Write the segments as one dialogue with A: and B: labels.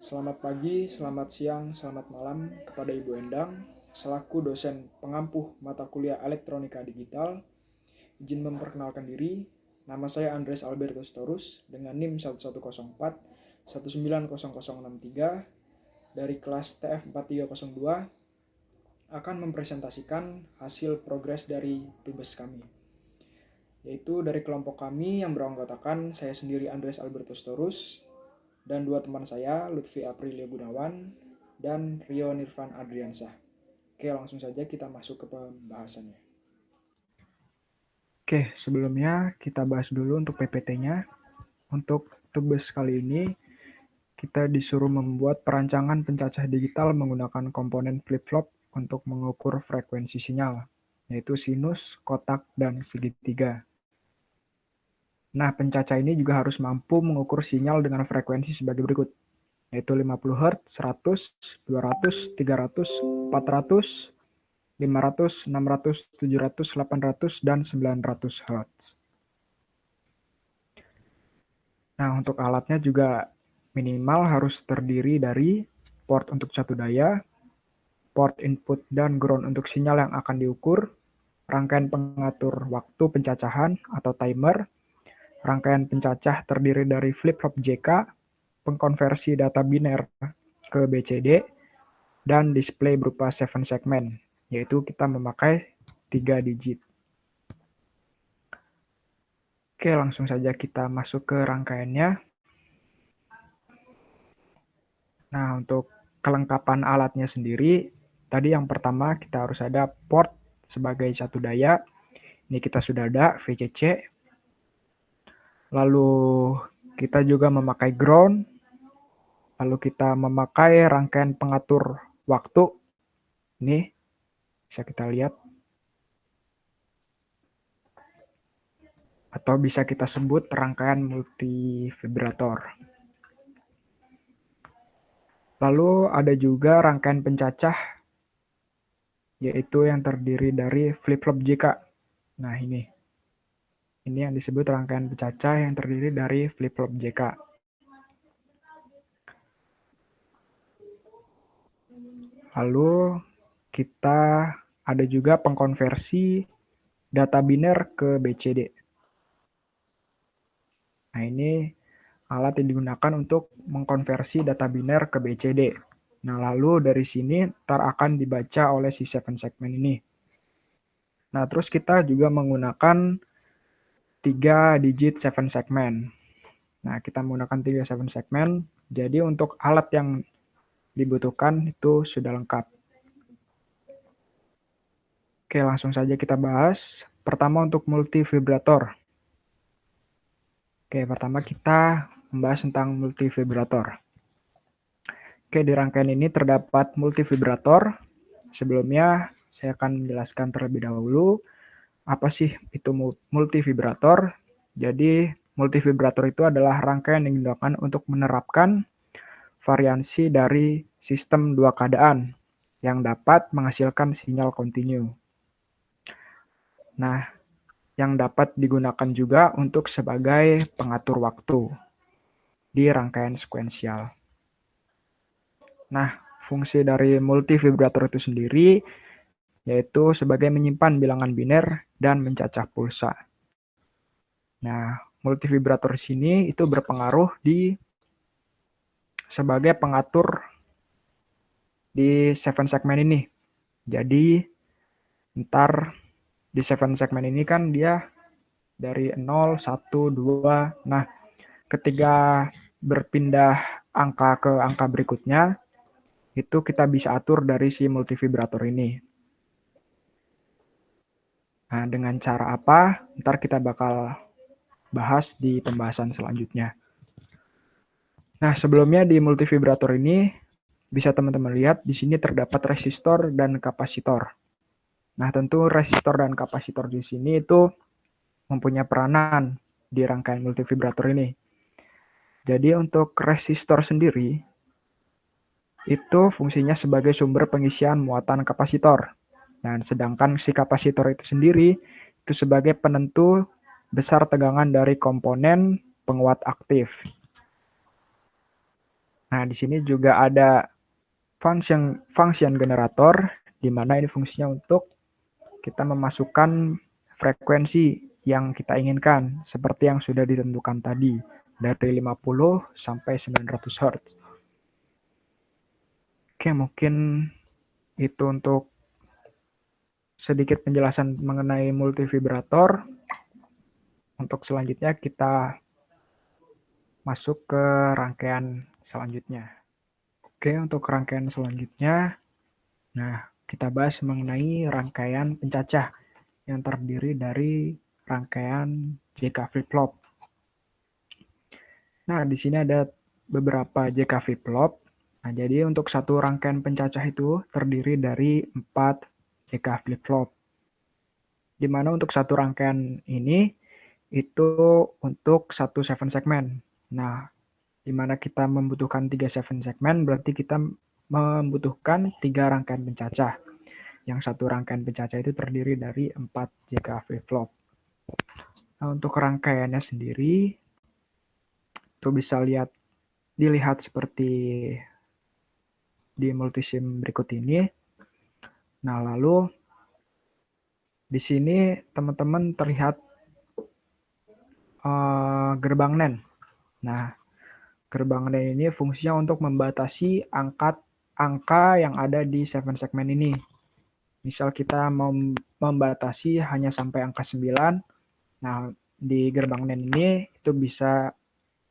A: Selamat pagi, selamat siang, selamat malam kepada Ibu Endang, selaku dosen pengampuh mata kuliah Elektronika Digital. Izin memperkenalkan diri, nama saya Andres Albertus Torus dengan NIM 1104 1900063 dari kelas TF 4302 akan mempresentasikan hasil progres dari tugas kami. Yaitu dari kelompok kami yang beranggotakan saya sendiri Andres Albertus Torus dan dua teman saya, Lutfi Aprilia Gunawan dan Rio Nirvan Adriansah. Oke, langsung saja kita masuk ke pembahasannya. Oke, sebelumnya kita bahas dulu untuk PPT-nya. Untuk tugas kali ini, kita disuruh membuat perancangan pencacah digital menggunakan komponen flip-flop untuk mengukur frekuensi sinyal, yaitu sinus, kotak, dan segitiga. Nah, pencacah ini juga harus mampu mengukur sinyal dengan frekuensi sebagai berikut, yaitu 50 Hz, 100, 200, 300, 400, 500, 600, 700, 800, dan 900 Hz. Nah, untuk alatnya juga minimal harus terdiri dari port untuk satu daya, port input dan ground untuk sinyal yang akan diukur, rangkaian pengatur waktu pencacahan atau timer, rangkaian pencacah terdiri dari flip-flop JK, pengkonversi data biner ke BCD, dan display berupa 7 segment, yaitu kita memakai 3 digit. Oke, langsung saja kita masuk ke rangkaiannya. Nah, untuk kelengkapan alatnya sendiri, tadi yang pertama kita harus ada port sebagai satu daya. Ini kita sudah ada VCC. Lalu kita juga memakai ground. Lalu kita memakai rangkaian pengatur waktu. Ini bisa kita lihat. Atau bisa kita sebut rangkaian multivibrator. Lalu ada juga rangkaian pencacah, yaitu yang terdiri dari flip-flop JK. Nah, ini yang disebut rangkaian pencacah yang terdiri dari flip-flop JK. Lalu kita ada juga pengkonversi data biner ke BCD. Nah, ini alat yang digunakan untuk mengkonversi data biner ke BCD. Nah, lalu dari sini akan dibaca oleh si 7 segment ini. Nah, terus kita juga menggunakan 3 digit 7 segment. Nah, kita menggunakan 3 7 segment. Jadi untuk alat yang dibutuhkan itu sudah lengkap. Oke, langsung saja kita bahas. Pertama untuk multivibrator. Oke, pertama kita membahas tentang multivibrator. Oke, di rangkaian ini terdapat multivibrator. Sebelumnya saya akan menjelaskan terlebih dahulu apa sih itu multivibrator. Jadi multivibrator itu adalah rangkaian yang digunakan untuk menerapkan variansi dari sistem dua keadaan yang dapat menghasilkan sinyal kontinu. Nah, yang dapat digunakan juga untuk sebagai pengatur waktu di rangkaian sekuensial. Nah, fungsi dari multivibrator itu sendiri yaitu sebagai menyimpan bilangan biner dan mencacah pulsa. Nah, multivibrator di sini itu berpengaruh sebagai pengatur di 7 segmen ini. Jadi, ntar di 7 segmen ini kan dia dari 0, 1, 2. Nah, ketika berpindah angka ke angka berikutnya, itu kita bisa atur dari si multivibrator ini. Nah, dengan cara apa? Ntar kita bakal bahas di pembahasan selanjutnya. Nah, sebelumnya di multivibrator ini bisa teman-teman lihat di sini terdapat resistor dan kapasitor. Nah, tentu resistor dan kapasitor di sini itu mempunyai peranan di rangkaian multivibrator ini. Jadi untuk resistor sendiri itu fungsinya sebagai sumber pengisian muatan kapasitor. Dan sedangkan si kapasitor itu sendiri itu sebagai penentu besar tegangan dari komponen penguat aktif. Nah, di sini juga ada function generator, di mana ini fungsinya untuk kita memasukkan frekuensi yang kita inginkan, seperti yang sudah ditentukan tadi, dari 50 sampai 900 Hz. Oke, mungkin itu untuk sedikit penjelasan mengenai multivibrator. Untuk selanjutnya kita masuk ke rangkaian selanjutnya. Oke, untuk rangkaian selanjutnya, nah kita bahas mengenai rangkaian pencacah yang terdiri dari rangkaian JK flip-flop. Nah, di sini ada beberapa JK flip-flop. Nah, jadi untuk satu rangkaian pencacah itu terdiri dari 4 JK flip-flop. Di mana untuk satu rangkaian ini itu untuk satu 7 segmen. Nah, di mana kita membutuhkan 3 7 segmen, berarti kita membutuhkan 3 rangkaian pencacah. Yang satu rangkaian pencacah itu terdiri dari 4 JK flip-flop. Nah, untuk rangkaiannya sendiri, itu bisa dilihat seperti di multisim berikut ini. Nah, lalu di sini teman-teman terlihat gerbang NAND. Nah, gerbang NAND ini fungsinya untuk membatasi angka yang ada di 7 segmen ini. Misal kita mau membatasi hanya sampai angka 9, nah di gerbang NAND ini itu bisa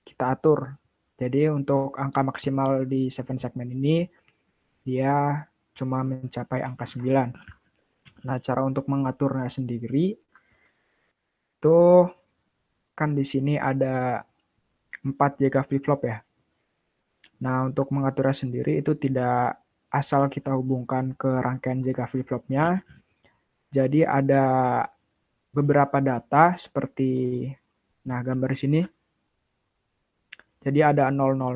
A: kita atur. Jadi untuk angka maksimal di 7 segmen ini dia cuma mencapai angka 9. Nah, cara untuk mengaturnya sendiri itu kan di sini ada 4 JK flip-flop ya. Nah, untuk mengaturnya sendiri itu tidak asal kita hubungkan ke rangkaian JK flip-flopnya. Jadi ada beberapa data seperti, nah gambar di sini. Jadi ada 000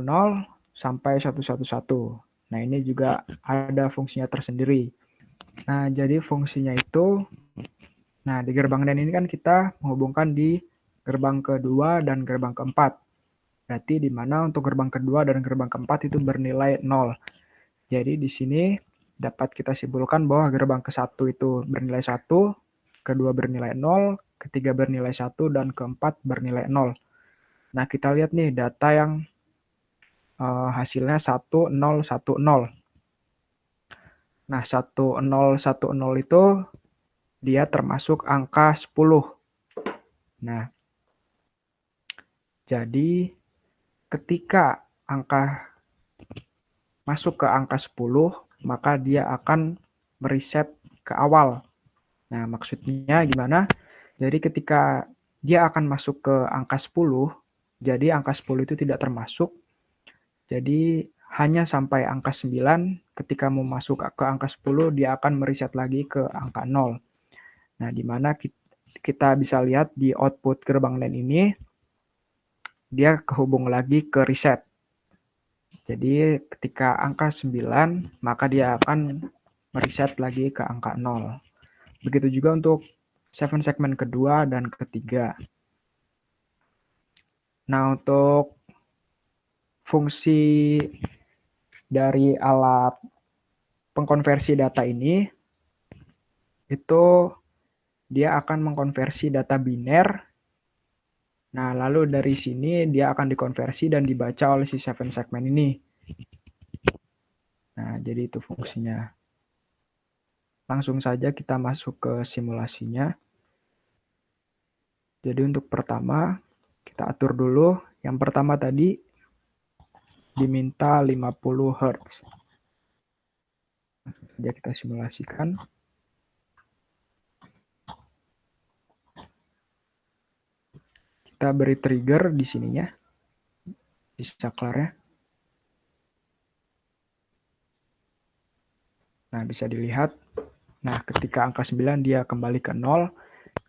A: sampai 111. Nah, ini juga ada fungsinya tersendiri. Nah, jadi fungsinya itu, nah di gerbang NAND ini kan kita menghubungkan di gerbang kedua dan gerbang keempat. Berarti di mana untuk gerbang kedua dan gerbang keempat itu bernilai 0. Jadi di sini dapat kita simpulkan bahwa gerbang ke-1 itu bernilai 1, kedua bernilai 0, ketiga bernilai 1, dan keempat bernilai 0. Nah, kita lihat nih data yang hasilnya 1010. Nah, 1010 itu dia termasuk angka 10. Nah, jadi ketika angka masuk ke angka 10, maka dia akan mereset ke awal. Nah, maksudnya gimana? Jadi ketika dia akan masuk ke angka 10, jadi angka 10 itu tidak termasuk. Jadi hanya sampai angka 9, ketika mau masuk ke angka 10, dia akan mereset lagi ke angka 0. Nah, di mana kita bisa lihat di output gerbang NAND ini, dia kehubung lagi ke reset. Jadi ketika angka 9, maka dia akan mereset lagi ke angka 0. Begitu juga untuk 7 segmen kedua dan ketiga. Nah, untuk fungsi dari alat pengkonversi data ini, itu dia akan mengkonversi data biner. Nah, lalu dari sini dia akan dikonversi dan dibaca oleh si 7 segmen ini. Nah, jadi itu fungsinya. Langsung saja kita masuk ke simulasinya. Jadi untuk pertama, kita atur dulu. Yang pertama tadi diminta 50 Hz. Jadi kita simulasikan. Kita beri trigger di sininya, di saklarnya. Nah, bisa dilihat. Nah, ketika angka 9 dia kembali ke 0.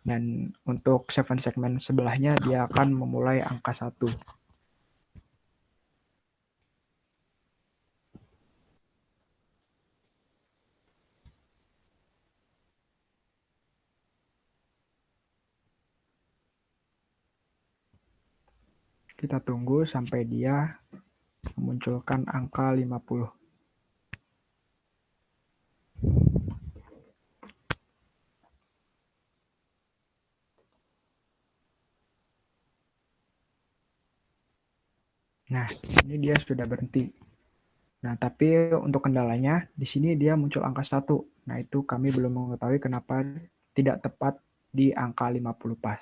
A: Dan untuk 7 segmen sebelahnya dia akan memulai angka 1. Kita tunggu sampai dia memunculkan angka 50. Nah, di sini dia sudah berhenti. Nah, tapi untuk kendalanya, di sini dia muncul angka 1. Nah, itu kami belum mengetahui kenapa tidak tepat di angka 50 pas.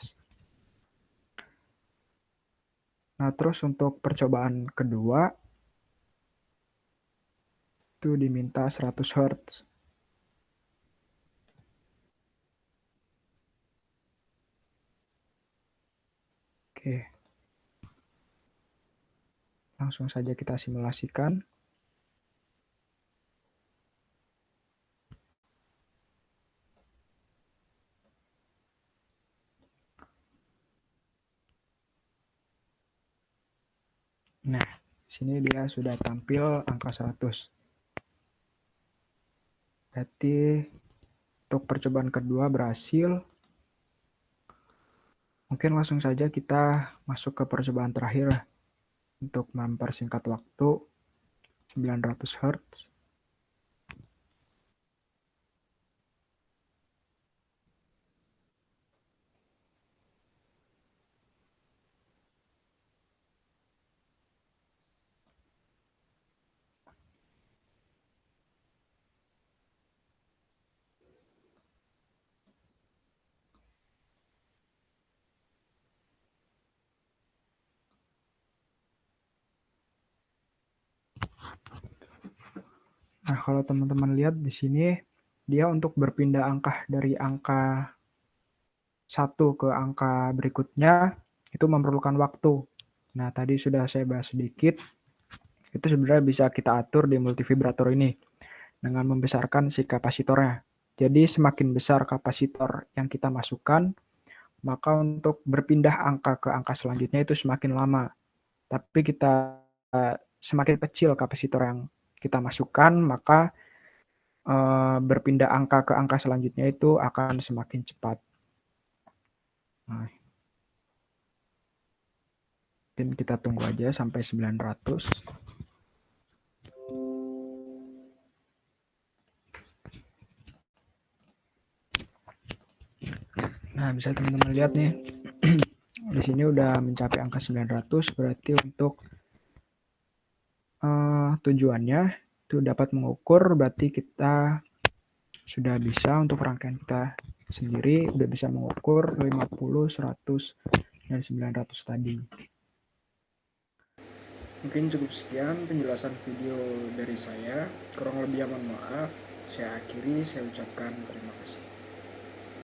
A: Nah, terus untuk percobaan kedua, itu diminta 100 Hz. Oke, langsung saja kita simulasikan. Nah, sini dia sudah tampil angka 100. Berarti untuk percobaan kedua berhasil. Mungkin langsung saja kita masuk ke percobaan terakhir untuk mempersingkat waktu 900 Hz. Nah, kalau teman-teman lihat di sini, dia untuk berpindah angka dari angka 1 ke angka berikutnya, itu memerlukan waktu. Nah, tadi sudah saya bahas sedikit, itu sebenarnya bisa kita atur di multivibrator ini dengan membesarkan si kapasitornya. Jadi semakin besar kapasitor yang kita masukkan, maka untuk berpindah angka ke angka selanjutnya itu semakin lama. Tapi kita semakin kecil kapasitor yang kita masukkan, maka berpindah angka ke angka selanjutnya itu akan semakin cepat. Nah, mungkin kita tunggu aja sampai 900. Nah, bisa teman-teman lihat nih. Di sini udah mencapai angka 900, berarti untuk tujuannya itu dapat mengukur, berarti kita sudah bisa untuk rangkaian kita sendiri udah bisa mengukur 50, 100, dan 900 tadi. Mungkin cukup sekian penjelasan video dari saya. Kurang lebih mohon maaf. Saya akhiri, saya ucapkan terima kasih.